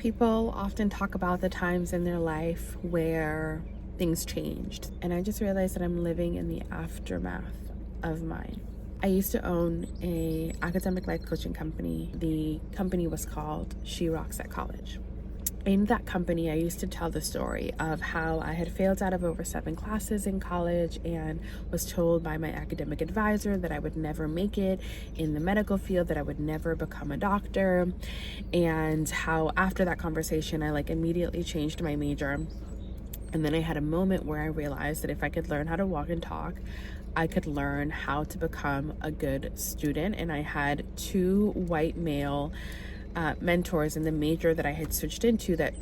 People often talk about the times in their life where things changed, and I just realized that I'm living in the aftermath of mine. I used to own a academic life coaching company. The company was called She Rocks at College. In that company, I used to tell the story of how I had failed out of over 7 classes in college and was told by my academic advisor that I would never make it in the medical field, that I would never become a doctor, and how after that conversation, I immediately changed my major. And then I had a moment where I realized that if I could learn how to walk and talk, I could learn how to become a good student. And I had 2 white male mentors in the major that I had switched into that,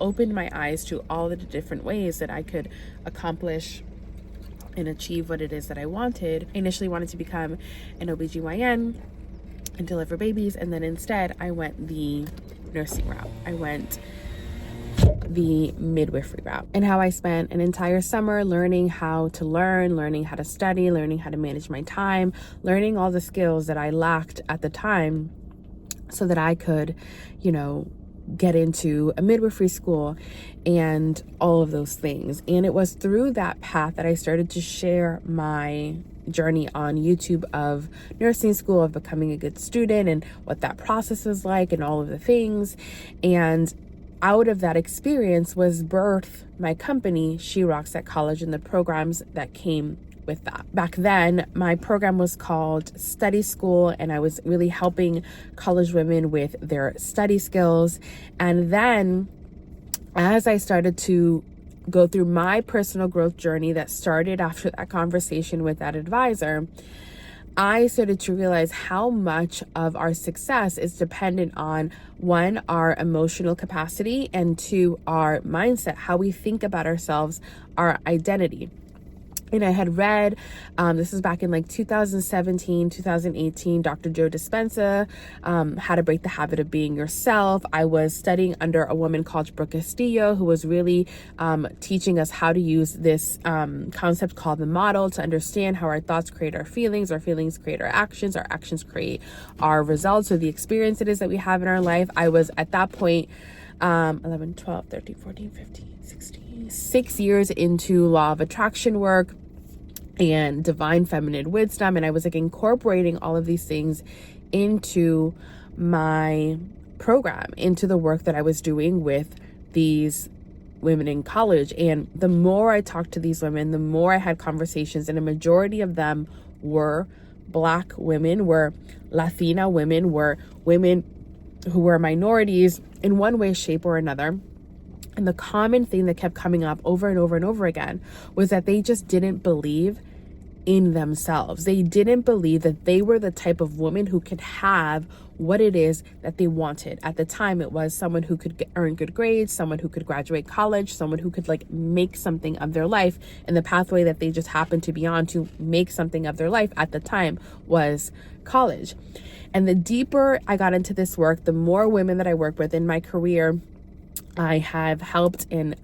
opened my eyes to all the different ways that I could accomplish and achieve what it is that I wanted. I initially wanted to become an OBGYN and deliver babies, and then instead I went the nursing route. I went the midwifery route, and how I spent an entire summer learning how to learn, learning how to study, learning how to manage my time, learning all the skills that I lacked at the time so that I could, get into a midwifery school and all of those things. And it was through that path that I started to share my journey on YouTube of nursing school, of becoming a good student and what that process was like and all of the things. And out of that experience was birthed my company, She Rocks at College, and the programs that came with that. Back then, my program was called Study School, and I was really helping college women with their study skills. And then as I started to go through my personal growth journey that started after that conversation with that advisor, I started to realize how much of our success is dependent on, 1, our emotional capacity, and 2, our mindset, how we think about ourselves, our identity. And I had read, this is back in 2017, 2018, Dr. Joe Dispenza, How to Break the Habit of Being Yourself. I was studying under a woman called Brooke Castillo, who was really teaching us how to use this concept called the model to understand how our thoughts create our feelings create our actions create our results, or the experience it is that we have in our life. I was at that point 11, 12, 13, 14, 15, 16, 6 years into law of attraction work and divine feminine wisdom. And I was incorporating all of these things into my program, into the work that I was doing with these women in college. And the more I talked to these women, the more I had conversations, and a majority of them were Black women, were Latina women, were women who were minorities in one way, shape, or another. And the common thing that kept coming up over and over and over again was that they just didn't believe in themselves. They didn't believe that they were the type of woman who could have what it is that they wanted. At the time, it was someone who could earn good grades, someone who could graduate college, someone who could make something of their life. And the pathway that they just happened to be on to make something of their life at the time was college. And the deeper I got into this work, the more women that I worked with in my career. I have helped in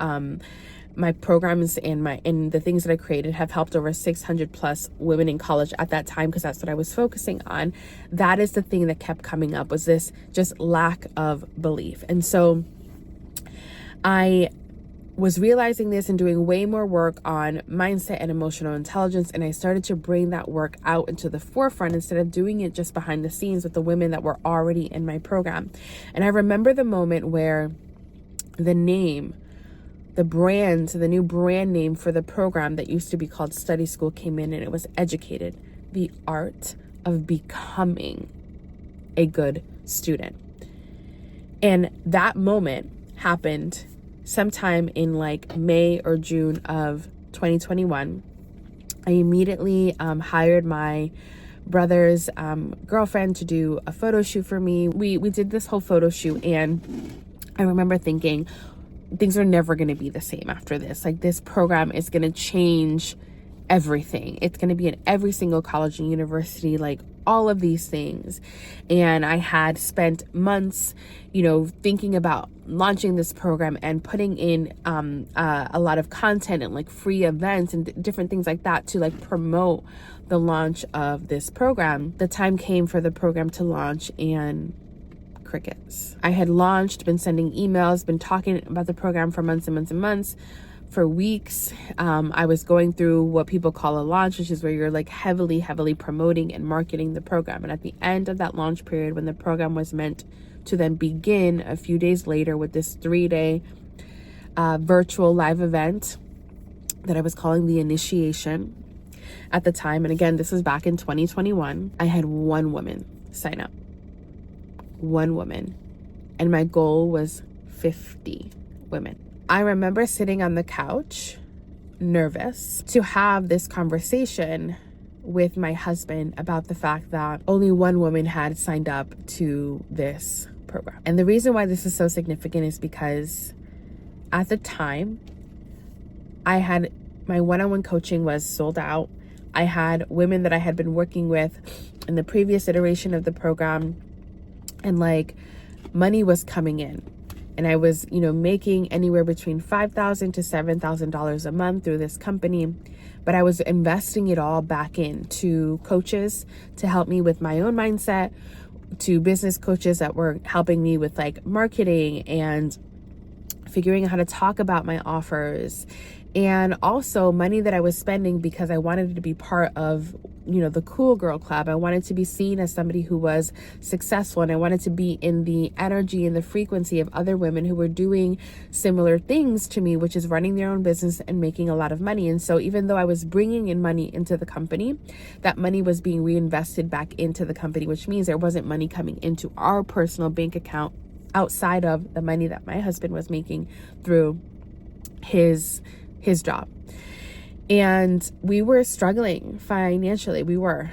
my programs and the things that I created have helped over 600 plus women in college at that time, because that's what I was focusing on. That is the thing that kept coming up, was this just lack of belief. And so I was realizing this and doing way more work on mindset and emotional intelligence. And I started to bring that work out into the forefront instead of doing it just behind the scenes with the women that were already in my program. And I remember the moment where the name, the new brand name for the program that used to be called Study School came in, and it was Educated, the art of becoming a good student. And that moment happened sometime in May or June of 2021. I immediately hired my brother's girlfriend to do a photo shoot for me. We did this whole photo shoot, and I remember thinking, things are never going to be the same after this. This program is going to change everything. It's going to be in every single college and university, all of these things. And I had spent months, thinking about launching this program and putting in a lot of content and free events and different things like that to promote the launch of this program. The time came for the program to launch, and crickets. I had launched, been sending emails, been talking about the program for months and months and months, for weeks. I was going through what people call a launch, which is where you're like heavily promoting and marketing the program. And at the end of that launch period, when the program was meant to then begin a few days later with this 3-day virtual live event that I was calling the initiation at the time. And again, this was back in 2021. I had one woman sign up. One woman. And my goal was 50 women. I remember sitting on the couch, nervous, to have this conversation with my husband about the fact that only one woman had signed up to this program. And the reason why this is so significant is because at the time, I had my one-on-one coaching was sold out. I had women that I had been working with in the previous iteration of the program, and like money was coming in. And I was, making anywhere between $5,000 to $7,000 a month through this company. But I was investing it all back into coaches to help me with my own mindset, to business coaches that were helping me with like marketing and figuring out how to talk about my offers, and also money that I was spending because I wanted to be part of, the cool girl club. I wanted to be seen as somebody who was successful, and I wanted to be in the energy and the frequency of other women who were doing similar things to me, which is running their own business and making a lot of money. And so even though I was bringing in money into the company, that money was being reinvested back into the company, which means there wasn't money coming into our personal bank account outside of the money that my husband was making through his job. And we were struggling financially. We were,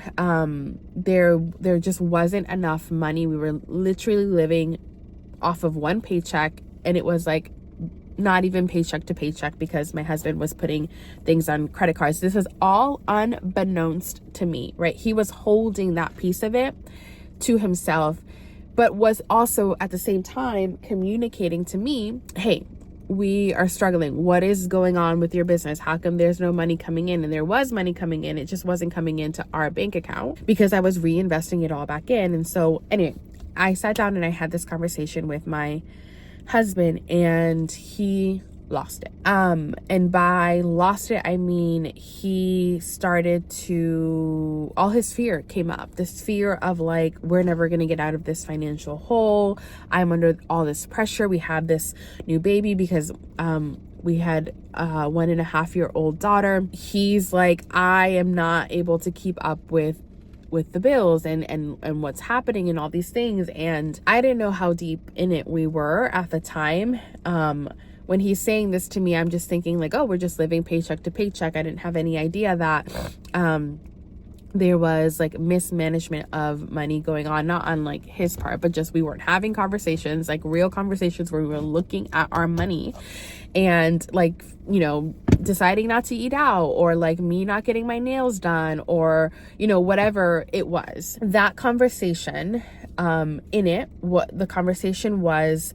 there just wasn't enough money. We were literally living off of one paycheck, and it was like not even paycheck to paycheck because my husband was putting things on credit cards. This is all unbeknownst to me, right? He was holding that piece of it to himself, but was also at the same time communicating to me, hey, we are struggling. What is going on with your business? How come there's no money coming in? And there was money coming in. It just wasn't coming into our bank account because I was reinvesting it all back in. And so anyway, I sat down and I had this conversation with my husband, and he lost it. And by lost it, I mean, he started to, all his fear came up. This fear of like, we're never going to get out of this financial hole. I'm under all this pressure. We have this new baby because, we had a 1.5-year-old daughter. He's like, I am not able to keep up with the bills and what's happening and all these things. And I didn't know how deep in it we were at the time. When he's saying this to me, I'm just thinking like, oh, we're just living paycheck to paycheck. I didn't have any idea that there was like mismanagement of money going on, not on like his part, but just we weren't having conversations, like real conversations where we were looking at our money and like, deciding not to eat out, or like me not getting my nails done, or, whatever it was. That conversation, what the conversation was,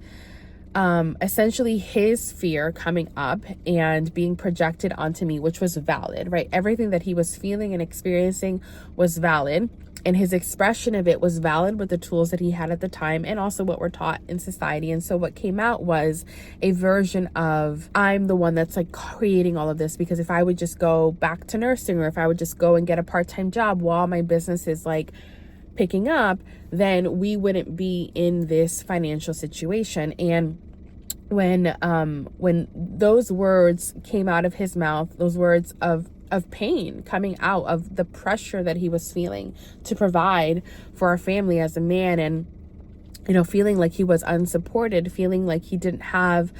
essentially his fear coming up and being projected onto me, which was valid, right? Everything that he was feeling and experiencing was valid, and his expression of it was valid with the tools that he had at the time and also what we're taught in society. And so what came out was a version of, I'm the one that's like creating all of this, because if I would just go back to nursing, or if I would just go and get a part-time job while my business is like picking up, then we wouldn't be in this financial situation. And when those words came out of his mouth, those words of pain coming out of the pressure that he was feeling to provide for our family as a man, and feeling like he was unsupported, feeling like he didn't have,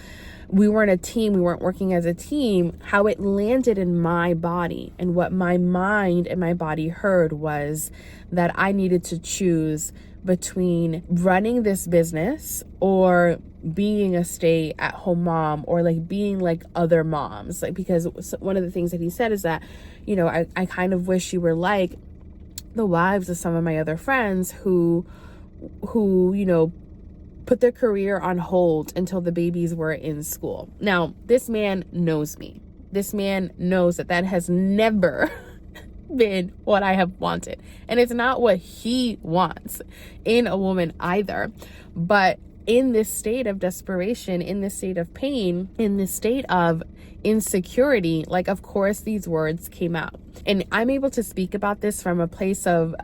we weren't a team, we weren't working as a team, how it landed in my body, and what my mind and my body heard was that I needed to choose between running this business or being a stay-at-home mom, or like being like other moms. Like, because one of the things that he said is that, I kind of wish you were like the wives of some of my other friends who put their career on hold until the babies were in school. Now, this man knows me. This man knows that has never been what I have wanted. And it's not what he wants in a woman either. But in this state of desperation, in this state of pain, in this state of insecurity, like, of course, these words came out. And I'm able to speak about this from a place of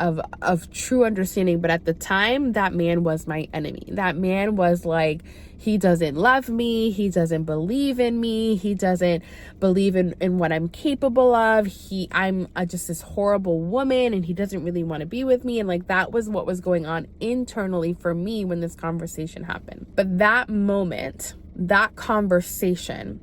true understanding. But at the time, that man was my enemy. That man was like, he doesn't love me. He doesn't believe in me. He doesn't believe in what I'm capable of. I'm just this horrible woman, and he doesn't really want to be with me. And like, that was what was going on internally for me when this conversation happened. But that moment, that conversation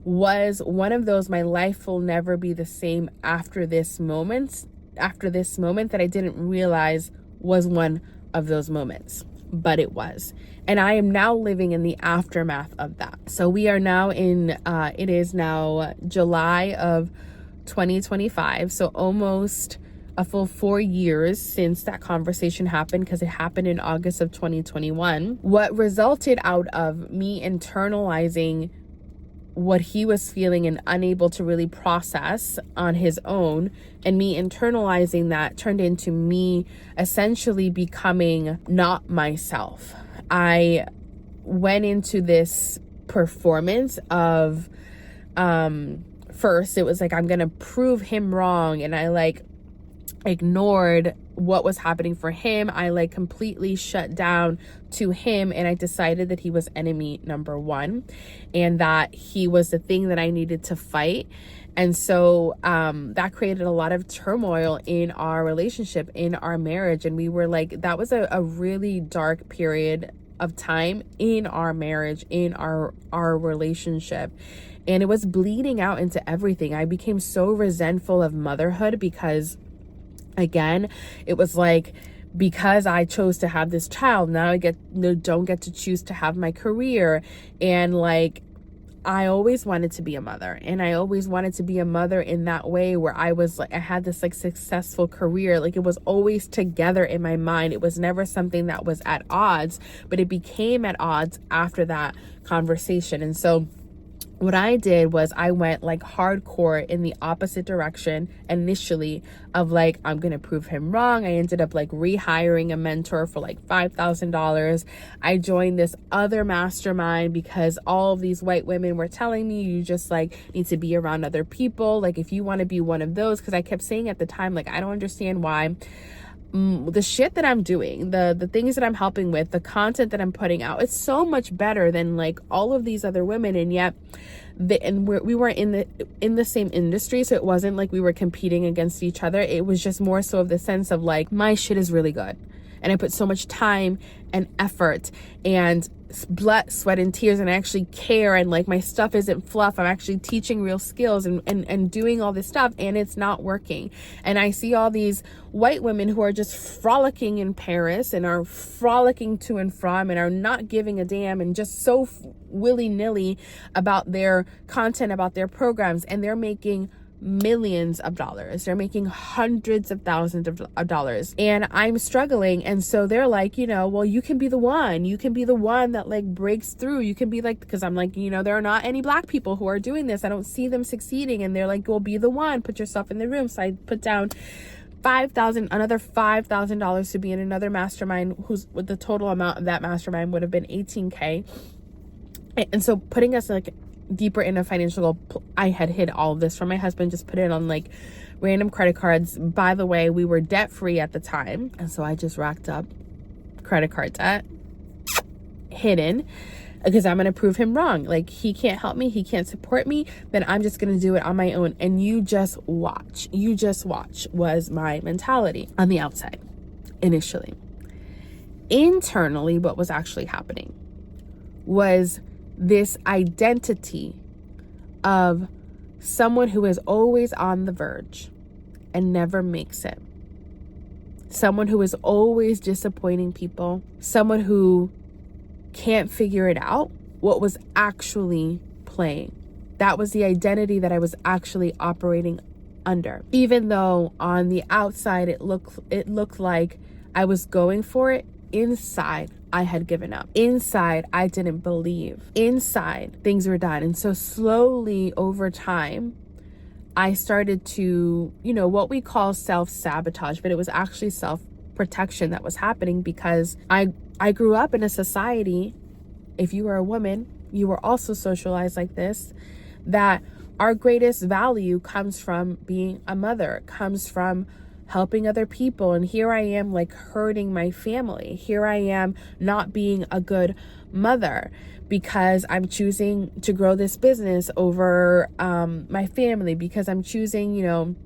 was one of those, my life will never be the same after this moment that I didn't realize was one of those moments, but it was. And I am now living in the aftermath of that. So we are now it is now July of 2025. So almost a full 4 years since that conversation happened, because it happened in August of 2021. What resulted out of me internalizing what he was feeling and unable to really process on his own, and me internalizing that turned into me essentially becoming not myself. I went into this performance of, first it was like, I'm gonna prove him wrong, and I like ignored what was happening for him. I like completely shut down to him, and I decided that he was enemy number one, and that he was the thing that I needed to fight. And so that created a lot of turmoil in our relationship, in our marriage. And we were like, that was a really dark period of time in our marriage, in our relationship. And it was bleeding out into everything. I became so resentful of motherhood because, again, it was like, because I chose to have this child, now I don't get to choose to have my career. And like, I always wanted to be a mother, and I always wanted to be a mother in that way where I was like, I had this like successful career. Like, it was always together in my mind. It was never something that was at odds, but it became at odds after that conversation. And so what I did was I went like hardcore in the opposite direction initially of like, I'm going to prove him wrong. I ended up like rehiring a mentor for like $5,000. I joined this other mastermind because all of these white women were telling me, you just like need to be around other people. Like, if you want to be one of those, because I kept saying at the time, like, I don't understand why the shit that I'm doing, the things that I'm helping with, the content that I'm putting out, it's so much better than like all of these other women. And yet we weren't in the same industry, so it wasn't like we were competing against each other. It was just more so of the sense of like, my shit is really good, and I put so much time and effort and blood, sweat, and tears, and I actually care, and like, my stuff isn't fluff. I'm actually teaching real skills and doing all this stuff, and it's not working. And I see all these white women who are just frolicking in Paris and are frolicking to and from and are not giving a damn and just so willy-nilly about their content, about their programs, and they're making millions of dollars. They're making hundreds of thousands of dollars, and I'm struggling. And so they're like, well, you can be the one that like breaks through. You can be like, because I'm like, there are not any black people who are doing this. I don't see them succeeding. And they're like, well, be the one, put yourself in the room. So I put down another $5,000 to be in another mastermind, who's with the total amount of that mastermind would have been $18,000. And so putting us like deeper in a financial goal, I had hid all of this from my husband, just put it on like random credit cards. By the way, we were debt free at the time, and so I just racked up credit card debt, hidden, because I'm gonna prove him wrong. Like, he can't help me, he can't support me, then I'm just gonna do it on my own. And you just watch was my mentality on the outside initially. Internally, what was actually happening was this identity of someone who is always on the verge and never makes it. Someone who is always disappointing people. Someone who can't figure it out what was actually playing. That was the identity that I was actually operating under. Even though on the outside it looked like I was going for it, inside I had given up. Inside, I didn't believe. Inside, things were done. And so slowly over time, I started to, what we call self-sabotage, but it was actually self-protection that was happening, because I grew up in a society, if you were a woman, you were also socialized like this, that our greatest value comes from being a mother, comes from helping other people. And here I am, like, hurting my family. Here I am not being a good mother because I'm choosing to grow this business over my family, because I'm choosing,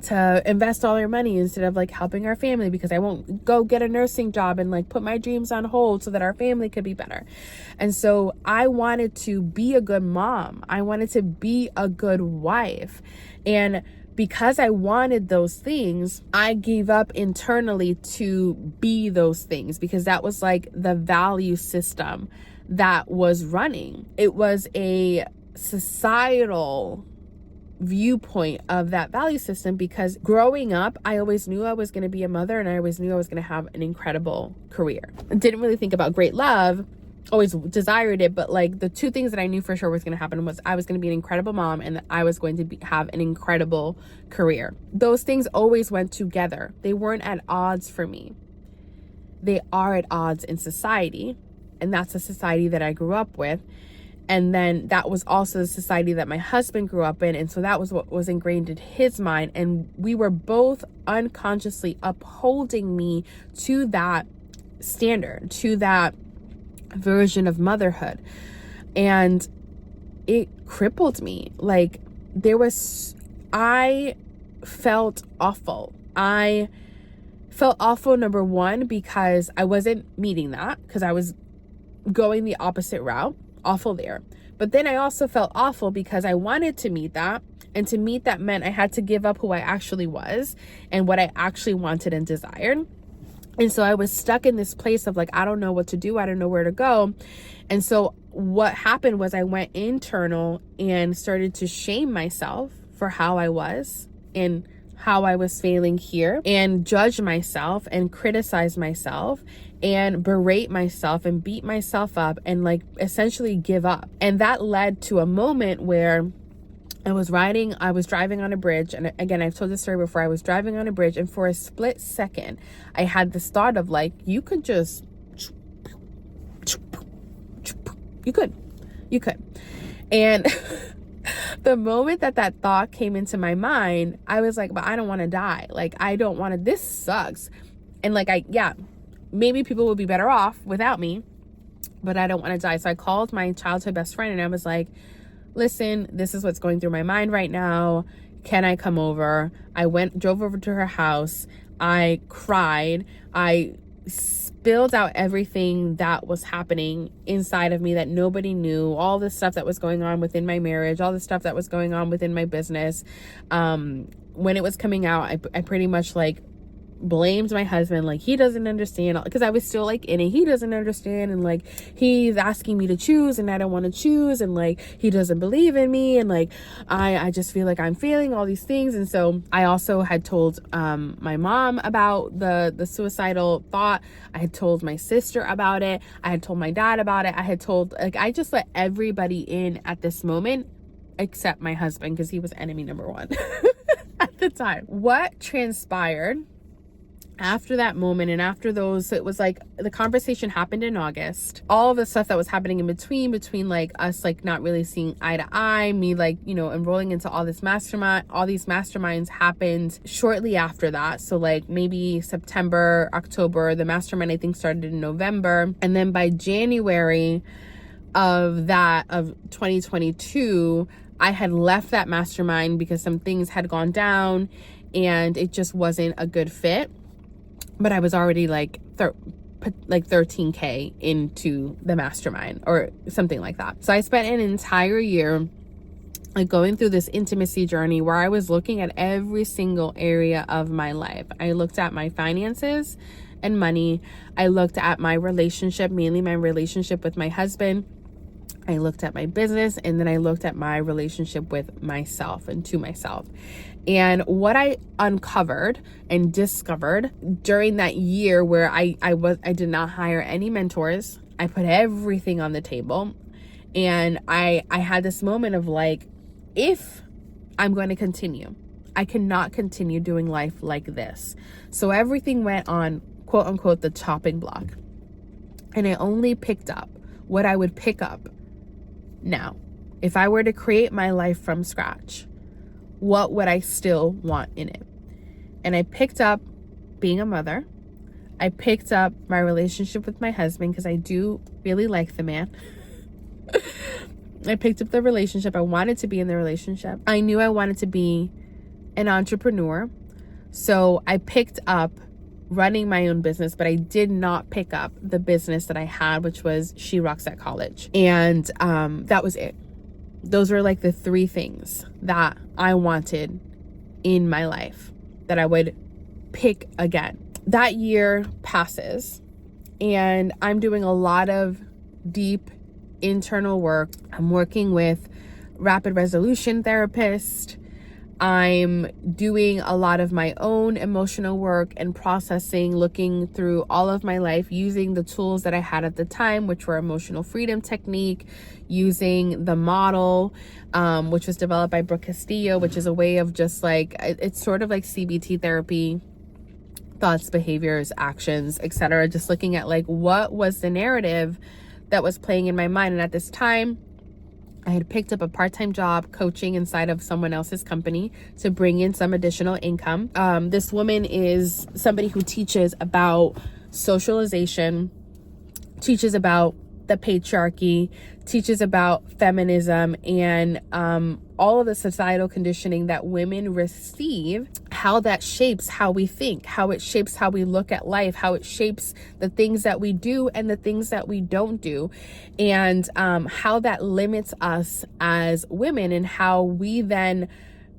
to invest all our money instead of like helping our family, because I won't go get a nursing job and like put my dreams on hold so that our family could be better. And so I wanted to be a good mom. I wanted to be a good wife. And because I wanted those things, I gave up internally to be those things, because that was like the value system that was running. It was a societal viewpoint of that value system, because growing up, I always knew I was going to be a mother, and I always knew I was going to have an incredible career. I didn't really think about great love, always desired it, but like the two things that I knew for sure was going to happen was I was going to be an incredible mom, and that I was going to have an incredible career. Those things always went together. They weren't at odds for me. They are at odds in society, and that's a society that I grew up with. And then that was also the society that my husband grew up in. And so that was what was ingrained in his mind. And we were both unconsciously upholding me to that standard, to that version of motherhood. And it crippled me. Like, I felt awful. I felt awful, number one, because I wasn't meeting that, because I was going the opposite route. Awful there. But then I also felt awful because I wanted to meet that, and to meet that meant I had to give up who I actually was and what I actually wanted and desired. And so I was stuck in this place of like, I don't know what to do. I don't know where to go. And so what happened was I went internal and started to shame myself for how I was and how I was failing here, and judge myself and criticize myself and berate myself and beat myself up and like essentially give up. And that led to a moment where I was driving on a bridge. And again, I've told this story before. I was driving on a bridge, and for a split second, I had this thought of like, you could. And the moment that thought came into my mind, I was like, but I don't want to die. Like, I don't want to, this sucks. And like, maybe people would be better off without me, but I don't want to die. So I called my childhood best friend, and I was like, listen, this is what's going through my mind right now. Can I come over? I drove over to her house. I cried. I spilled out everything that was happening inside of me that nobody knew, all the stuff that was going on within my marriage, all the stuff that was going on within my business. When it was coming out, I pretty much like blamed my husband, like he doesn't understand, because I was still like in it. He doesn't understand, and like he's asking me to choose and I don't want to choose, and like he doesn't believe in me, and like I just feel like I'm failing, all these things. And so I also had told my mom about the suicidal thought. I had told my sister about it. I had told my dad about it. I just let everybody in at this moment except my husband, because he was enemy number one at the time. What transpired after that moment, and after those, so it was like the conversation happened in August. All of the stuff that was happening in between like us like not really seeing eye to eye, me like, enrolling into all these masterminds happened shortly after that. So like maybe September, October, the mastermind I think started in November. And then by January of 2022, I had left that mastermind because some things had gone down and it just wasn't a good fit. But I was already like 13K into the mastermind or something like that. So I spent an entire year like going through this intimacy journey where I was looking at every single area of my life. I looked at my finances and money. I looked at my relationship, mainly my relationship with my husband. I looked at my business, and then I looked at my relationship with myself and to myself. And what I uncovered and discovered during that year where I did not hire any mentors, I put everything on the table, and I had this moment of like, if I'm going to continue. I cannot continue doing life like this. So everything went on, quote unquote, the chopping block. And I only picked up what I would pick up now. If I were to create my life from scratch, what would I still want in it? And I picked up being a mother. I picked up my relationship with my husband because I do really like the man. I picked up the relationship. I wanted to be in the relationship. I knew I wanted to be an entrepreneur. So I picked up running my own business, but I did not pick up the business that I had, which was She Rocks at College. And that was it. Those were like the three things that I wanted in my life that I would pick again. That year passes and I'm doing a lot of deep internal work. I'm working with rapid resolution therapist. I'm doing a lot of my own emotional work and processing, looking through all of my life, using the tools that I had at the time, which were emotional freedom technique, using the model, which was developed by Brooke Castillo, which is a way of just like, it's sort of like CBT therapy, thoughts, behaviors, actions, etc. Just looking at like, what was the narrative that was playing in my mind? And at this time, I had picked up a part-time job coaching inside of someone else's company to bring in some additional income. This woman is somebody who teaches about socialization, teaches about the patriarchy, teaches about feminism, and all of the societal conditioning that women receive, how that shapes how we think, how it shapes how we look at life, how it shapes the things that we do and the things that we don't do, and how that limits us as women, and how we then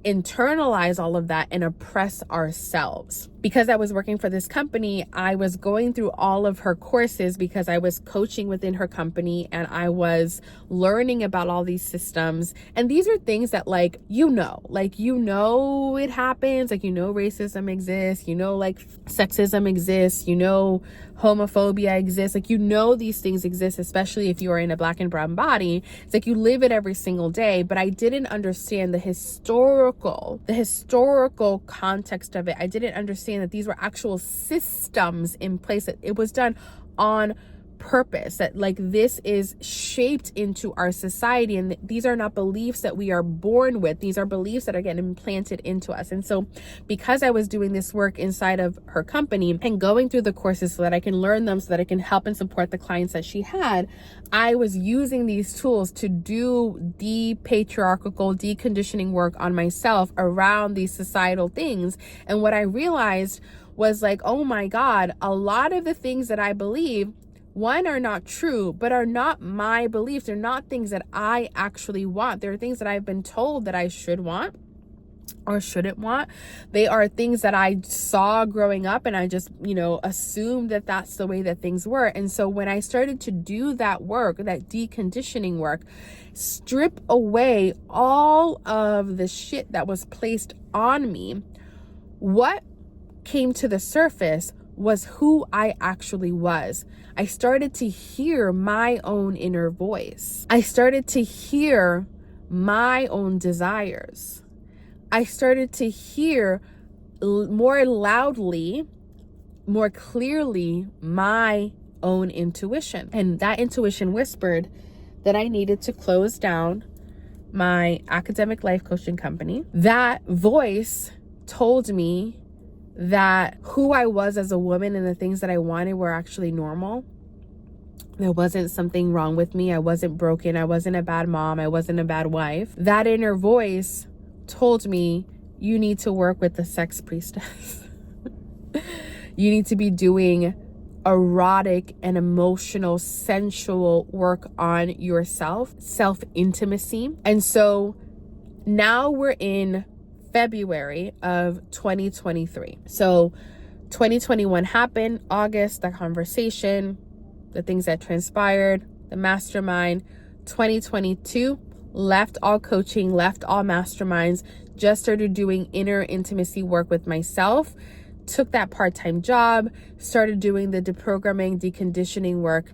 internalize all of that and oppress ourselves. Because I was working for this company, I was going through all of her courses because I was coaching within her company and I was learning about all these systems. And these are things that like it happens, like racism exists, like sexism exists, homophobia exists, like these things exist, especially if you are in a Black and brown body. It's like you live it every single day. But I didn't understand the historical context of it. I didn't understand that these were actual systems in place, that it was done on purpose, that like this is shaped into our society, and these are not beliefs that we are born with. These are beliefs that are getting implanted into us. And so because I was doing this work inside of her company and going through the courses so that I can learn them, so that I can help and support the clients that she had, I was using these tools to do the patriarchal deconditioning work on myself around these societal things. And what I realized was like, oh my God, a lot of the things that I believe, one, are not true, but are not my beliefs. They're not things that I actually want. They're things that I've been told that I should want or shouldn't want. They are things that I saw growing up and I just, assumed that that's the way that things were. And so when I started to do that work, that deconditioning work, strip away all of the shit that was placed on me, what came to the surface was who I actually was. I started to hear my own inner voice. I started to hear my own desires. I started to hear more loudly, more clearly, my own intuition. And that intuition whispered that I needed to close down my academic life coaching company. That voice told me that who I was as a woman and the things that I wanted were actually normal. There wasn't something wrong with me. I wasn't broken. I wasn't a bad mom. I wasn't a bad wife. That inner voice told me, you need to work with the sex priestess. You need to be doing erotic and emotional, sensual work on yourself, self-intimacy. And so now we're in February of 2023. So 2021 happened, August, the conversation, the things that transpired, the mastermind. 2022, left all coaching, left all masterminds, just started doing inner intimacy work with myself, took that part-time job, started doing the deprogramming, deconditioning work.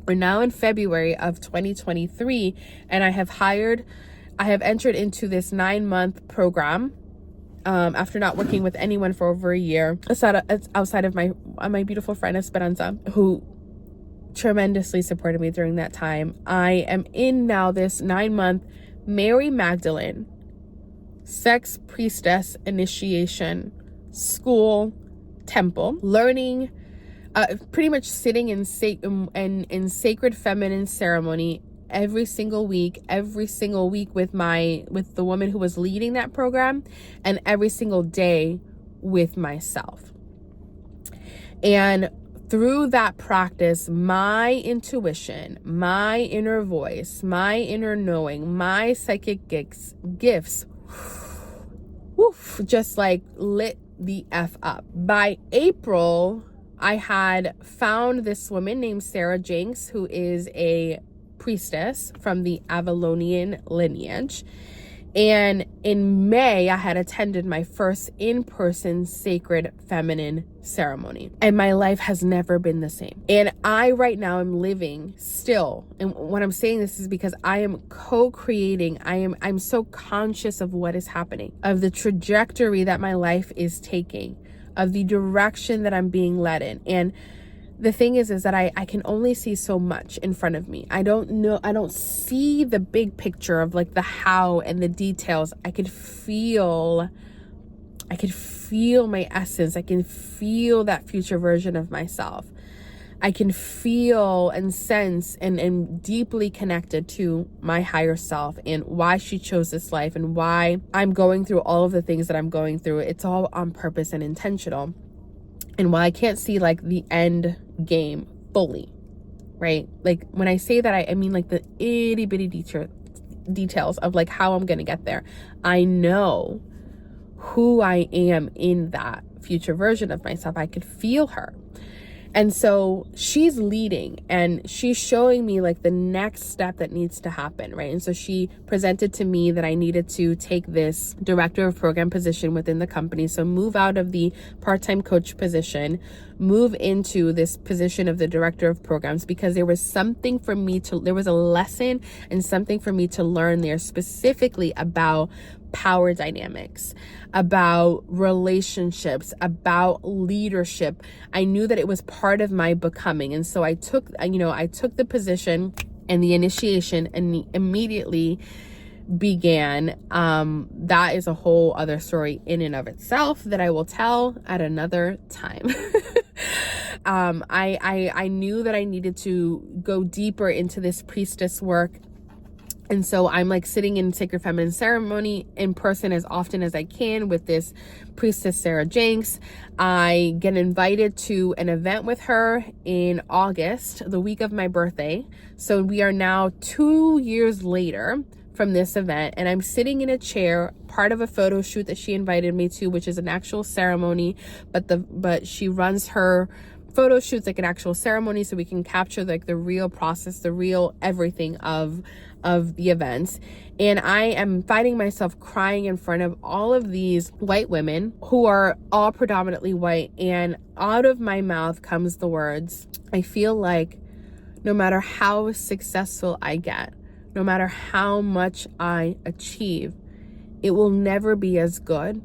We're now in February of 2023, and I have hired I have entered into this 9-month program after not working with anyone for over a year, outside of my beautiful friend Esperanza, who tremendously supported me during that time. I am in now this 9-month Mary Magdalene sex priestess initiation school temple, learning, pretty much sitting in sacred feminine ceremony every single week with the woman who was leading that program, and every single day with myself. And through that practice, my intuition, my inner voice, my inner knowing, my psychic gifts woof, just like lit the F up. By April, I had found this woman named Sarah Jenks, who is a priestess from the Avalonian lineage. And in May, I had attended my first in-person sacred feminine ceremony. And my life has never been the same. And I right now am living still. And when I'm saying this is because I am co-creating. I'm so conscious of what is happening, of the trajectory that my life is taking, of the direction that I'm being led in. And the thing is that I can only see so much in front of me. I don't see the big picture of like the how and the details. I could feel my essence. I can feel that future version of myself. I can feel and sense and deeply connected to my higher self and why she chose this life and why I'm going through all of the things that I'm going through. It's all on purpose and intentional. And while I can't see like the end game fully, right? Like when I say that, I mean like the itty bitty details of like how I'm going to get there. I know who I am in that future version of myself. I could feel her. And so she's leading and she's showing me like the next step that needs to happen, right? And so she presented to me that I needed to take this director of program position within the company. So move out of the part-time coach position, move into this position of the director of programs, because there was there was a lesson and something for me to learn there, specifically about power dynamics, about relationships, about leadership. I knew that it was part of my becoming. And so I took the position, and the initiation and immediately began. That is a whole other story in and of itself that I will tell at another time. I knew that I needed to go deeper into this priestess work. And so I'm like sitting in sacred feminine ceremony in person as often as I can with this priestess Sarah Jenks. I get invited to an event with her in August, the week of my birthday. So we are now 2 years later from this event, and I'm sitting in a chair, part of a photo shoot that she invited me to, which is an actual ceremony, but she runs her photo shoots like an actual ceremony, so we can capture like the real process, the real everything of the events. And I am finding myself crying in front of all of these white women who are all predominantly white, and out of my mouth comes the words, I feel like no matter how successful I get, no matter how much I achieve, it will never be as good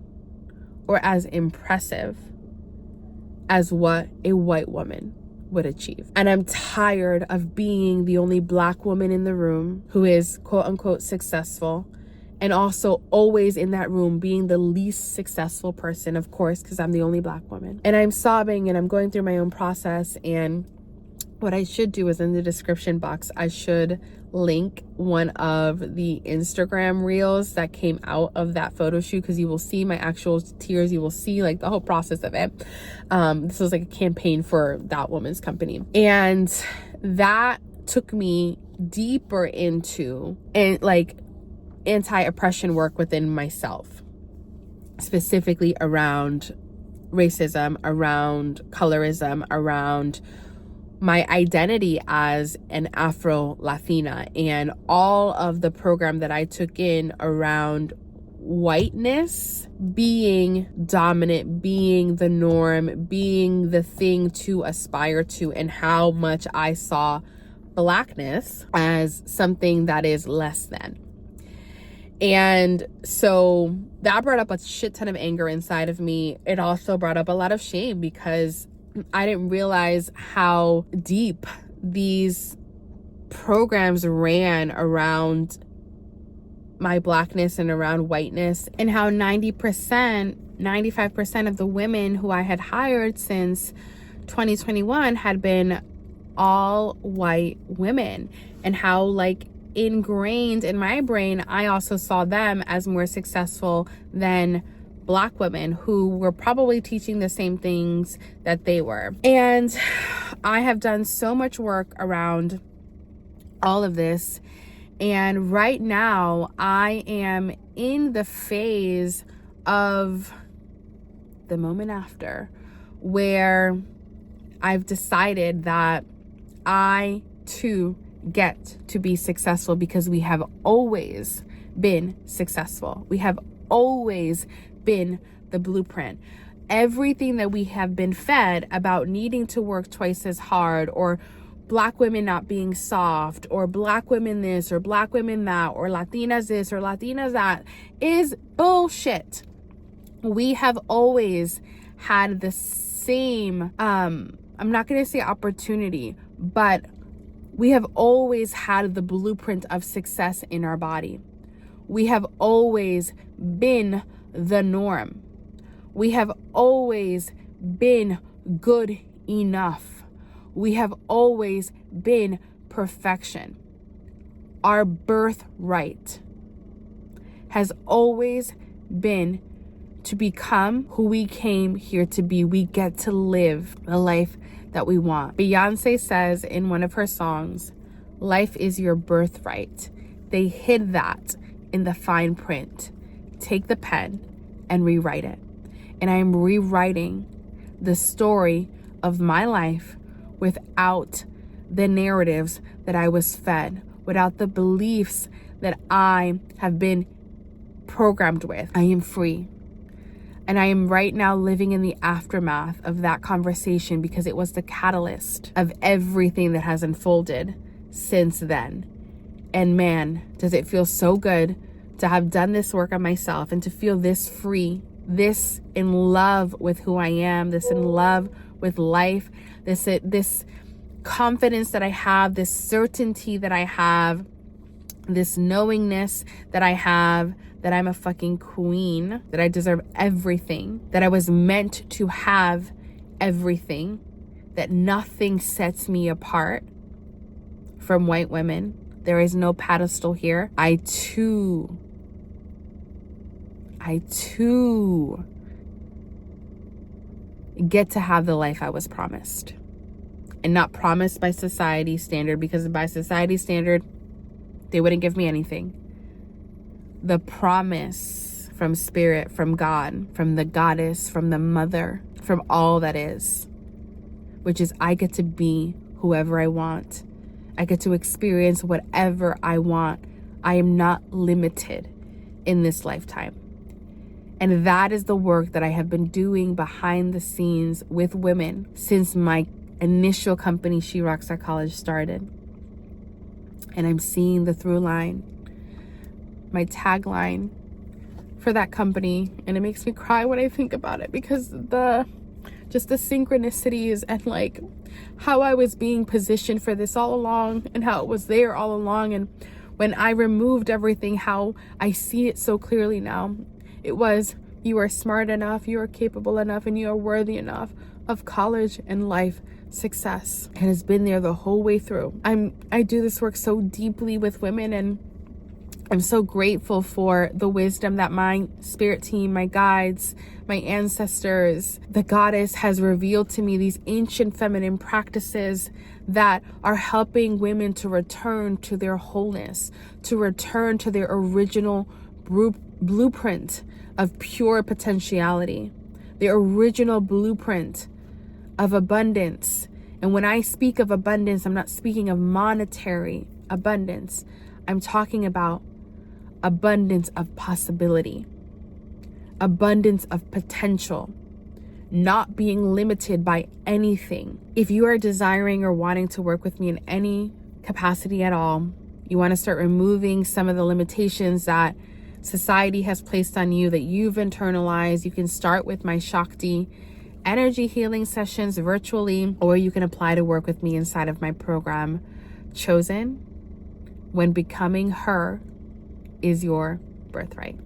or as impressive as what a white woman would achieve. And I'm tired of being the only black woman in the room who is quote unquote successful, and also always in that room being the least successful person, of course, because I'm the only black woman. And I'm sobbing and I'm going through my own process. And what I should do is in the description box, I should link one of the Instagram reels that came out of that photo shoot, because you will see my actual tears. You will see like the whole process of it. This was like a campaign for that woman's company. And that took me deeper into like anti-oppression work within myself, specifically around racism, around colorism, around my identity as an Afro-Latina, and all of the program that I took in around whiteness being dominant, being the norm, being the thing to aspire to, and how much I saw blackness as something that is less than. And so that brought up a shit ton of anger inside of me. It also brought up a lot of shame because I didn't realize how deep these programs ran around my blackness and around whiteness, and how 90%, 95% of the women who I had hired since 2021 had been all white women, and how like ingrained in my brain, I also saw them as more successful than black women who were probably teaching the same things that they were. And I have done so much work around all of this. And right now I am in the phase of the moment after, where I've decided that I too get to be successful, because we have always been successful. We have always been the blueprint. Everything that we have been fed about needing to work twice as hard, or black women not being soft, or black women this, or black women that, or Latinas this, or Latinas that, is bullshit. We have always had the same, I'm not going to say opportunity, but we have always had the blueprint of success in our body. We have always been the norm. We have always been good enough. We have always been perfection. Our birthright has always been to become who we came here to be. We get to live the life that we want. Beyonce says in one of her songs, life is your birthright. They hid that in the fine print. Take the pen and rewrite it. And I am rewriting the story of my life without the narratives that I was fed, without the beliefs that I have been programmed with. I am free. And I am right now living in the aftermath of that conversation, because it was the catalyst of everything that has unfolded since then. And man, does it feel so good to have done this work on myself and to feel this free, this in love with who I am, this in love with life, this confidence that I have, this certainty that I have, this knowingness that I have, that I'm a fucking queen, that I deserve everything, that I was meant to have everything, that nothing sets me apart from white women. There is no pedestal here. I too get to have the life I was promised. And not promised by society standard, because by society standard, they wouldn't give me anything. The promise from spirit, from God, from the goddess, from the mother, from all that is, which is I get to be whoever I want. I get to experience whatever I want. I am not limited in this lifetime. And that is the work that I have been doing behind the scenes with women since my initial company, She Rockstar College, started. And I'm seeing the through line, my tagline for that company. And it makes me cry when I think about it, because just the synchronicities and like how I was being positioned for this all along, and how it was there all along. And when I removed everything, how I see it so clearly now. It was, you are smart enough, you are capable enough, and you are worthy enough of college and life success. It has been there the whole way through. I do this work so deeply with women, and I'm so grateful for the wisdom that my spirit team, my guides, my ancestors, the goddess has revealed to me, these ancient feminine practices that are helping women to return to their wholeness, to return to their original blueprint of pure potentiality, the original blueprint of abundance. And when I speak of abundance, I'm not speaking of monetary abundance. I'm talking about abundance of possibility, abundance of potential, not being limited by anything. If you are desiring or wanting to work with me in any capacity at all, you want to start removing some of the limitations that society has placed on you that you've internalized. You can start with my Shakti energy healing sessions virtually, or you can apply to work with me inside of my program, Chosen, when becoming her is your birthright.